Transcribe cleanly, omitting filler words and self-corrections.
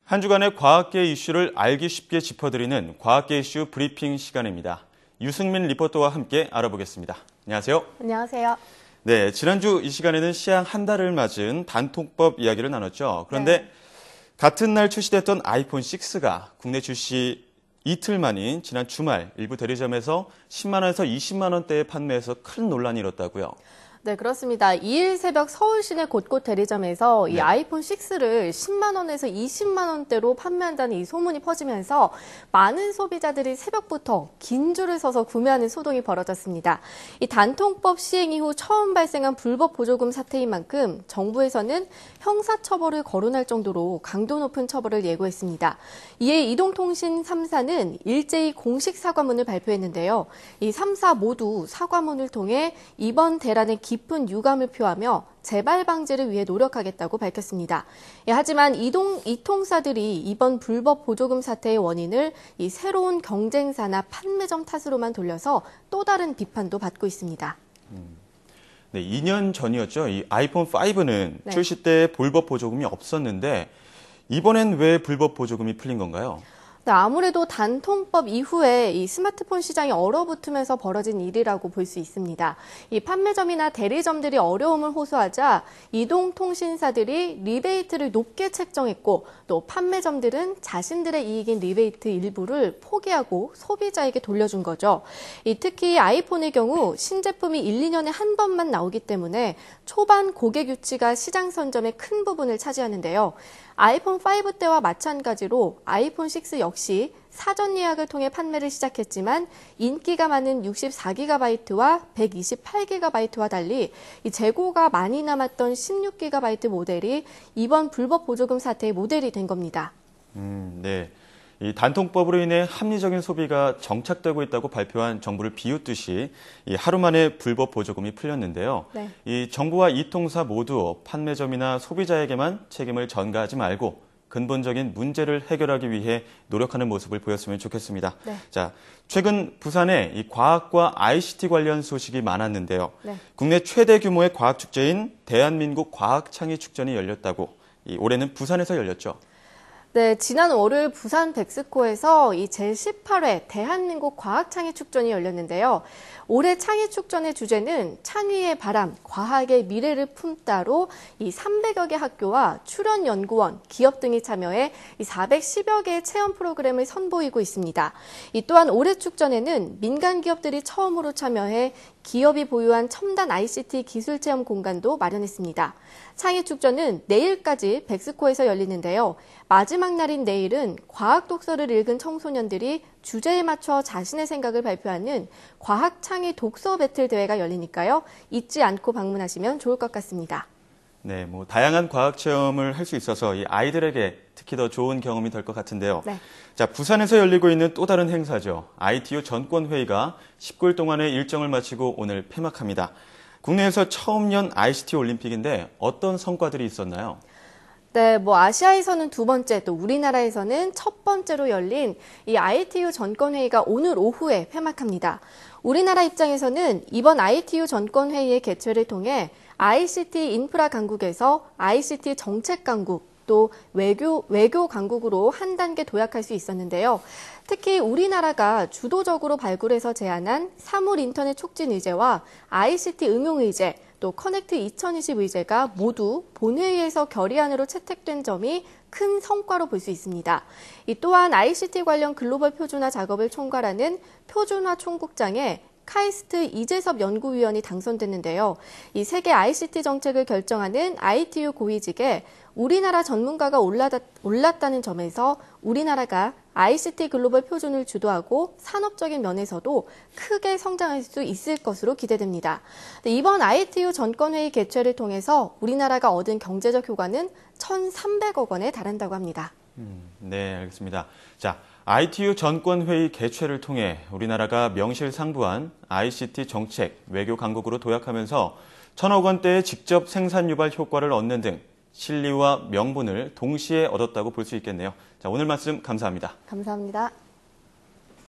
한 주간의 과학계 이슈를 알기 쉽게 짚어드리는 과학계 이슈 브리핑 시간입니다. 유승민 리포터와 함께 알아보겠습니다. 안녕하세요. 안녕하세요. 네, 지난주 이 시간에는 시향 한 달을 맞은 단통법 이야기를 나눴죠. 그런데 같은 날 출시됐던 아이폰 6가 국내 출시 이틀 만인 지난 주말 일부 대리점에서 10만 원에서 20만 원대에 판매해서 큰 논란이 일었다고요. 네, 그렇습니다. 2일 새벽 서울 시내 곳곳 대리점에서 이 아이폰 6를 10만 원에서 20만 원대로 판매한다는 이 소문이 퍼지면서 많은 소비자들이 새벽부터 긴 줄을 서서 구매하는 소동이 벌어졌습니다. 이 단통법 시행 이후 처음 발생한 불법 보조금 사태인 만큼 정부에서는 형사처벌을 거론할 정도로 강도 높은 처벌을 예고했습니다. 이에 이동통신 3사는 일제히 공식 사과문을 발표했는데요. 이 3사 모두 사과문을 통해 이번 대란의 깊은 유감을 표하며 재발 방지를 위해 노력하겠다고 밝혔습니다. 하지만 이 통사들이 이번 불법 보조금 사태의 원인을 이 새로운 경쟁사나 판매점 탓으로만 돌려서 또 다른 비판도 받고 있습니다. 네, 2년 전이었죠. 이 아이폰 5는 출시 때 불법 보조금이 없었는데 이번엔 왜 불법 보조금이 풀린 건가요? 아무래도 단통법 이후에 이 스마트폰 시장이 얼어붙으면서 벌어진 일이라고 볼 수 있습니다. 이 판매점이나 대리점들이 어려움을 호소하자 이동통신사들이 리베이트를 높게 책정했고 또 판매점들은 자신들의 이익인 리베이트 일부를 포기하고 소비자에게 돌려준 거죠. 특히 아이폰의 경우 신제품이 1, 2년에 한 번만 나오기 때문에 초반 고객 유치가 시장 선점의 큰 부분을 차지하는데요. 아이폰 5 때와 마찬가지로 아이폰 6 역시 사전 예약을 통해 판매를 시작했지만 인기가 많은 64GB와 128GB와 달리 이 재고가 많이 남았던 16GB 모델이 이번 불법 보조금 사태의 모델이 된 겁니다. 네. 이 단통법으로 인해 합리적인 소비가 정착되고 있다고 발표한 정부를 비웃듯이 이 하루 만에 불법 보조금이 풀렸는데요. 이 정부와 이 통사 모두 판매점이나 소비자에게만 책임을 전가하지 말고 근본적인 문제를 해결하기 위해 노력하는 모습을 보였으면 좋겠습니다. 자, 최근 부산에 이 과학과 ICT 관련 소식이 많았는데요. 국내 최대 규모의 과학 축제인 대한민국 과학창의축전이 열렸다고 올해는 부산에서 열렸죠. 네, 지난 월요일 부산 백스코에서 이 제18회 대한민국 과학창의축전이 열렸는데요. 올해 창의축전의 주제는 창의의 바람, 과학의 미래를 품다로 이 300여 개 학교와 출연연구원, 기업 등이 참여해 이 410여 개의 체험 프로그램을 선보이고 있습니다. 또한 올해 축전에는 민간 기업들이 처음으로 참여해 기업이 보유한 첨단 ICT 기술 체험 공간도 마련했습니다. 창의축전은 내일까지 백스코에서 열리는데요. 마지막 날인 내일은 과학 독서를 읽은 청소년들이 주제에 맞춰 자신의 생각을 발표하는 과학창의 독서 배틀 대회가 열리니까요. 잊지 않고 방문하시면 좋을 것 같습니다. 네, 다양한 과학 체험을 할 수 있어서 이 아이들에게 특히 더 좋은 경험이 될 것 같은데요. 자, 부산에서 열리고 있는 또 다른 행사죠. ITU 전권회의가 19일 동안의 일정을 마치고 오늘 폐막합니다. 국내에서 처음 연 ICT 올림픽인데 어떤 성과들이 있었나요? 네, 아시아에서는 두 번째, 또 우리나라에서는 첫 번째로 열린 이 ITU 전권회의가 오늘 오후에 폐막합니다. 우리나라 입장에서는 이번 ITU 전권회의의 개최를 통해 ICT 인프라 강국에서 ICT 정책 강국, 또 외교 강국으로 한 단계 도약할 수 있었는데요. 특히 우리나라가 주도적으로 발굴해서 제안한 사물 인터넷 촉진 의제와 ICT 응용 의제, 또 커넥트 2020 의제가 모두 본회의에서 결의안으로 채택된 점이 큰 성과로 볼 수 있습니다. 또한 ICT 관련 글로벌 표준화 작업을 총괄하는 표준화 총국장에 카이스트 이재섭 연구위원이 당선됐는데요. 이 세계 ICT 정책을 결정하는 ITU 고위직에 우리나라 전문가가 올랐다는 점에서 우리나라가 ICT 글로벌 표준을 주도하고 산업적인 면에서도 크게 성장할 수 있을 것으로 기대됩니다. 이번 ITU 전권회의 개최를 통해서 우리나라가 얻은 경제적 효과는 1,300억 원에 달한다고 합니다. 네, 알겠습니다. 자, ITU 전권회의 개최를 통해 우리나라가 명실상부한 ICT 정책, 외교 강국으로 도약하면서 1,000억 원대의 직접 생산 유발 효과를 얻는 등 실리와 명분을 동시에 얻었다고 볼 수 있겠네요. 자, 오늘 말씀 감사합니다. 감사합니다.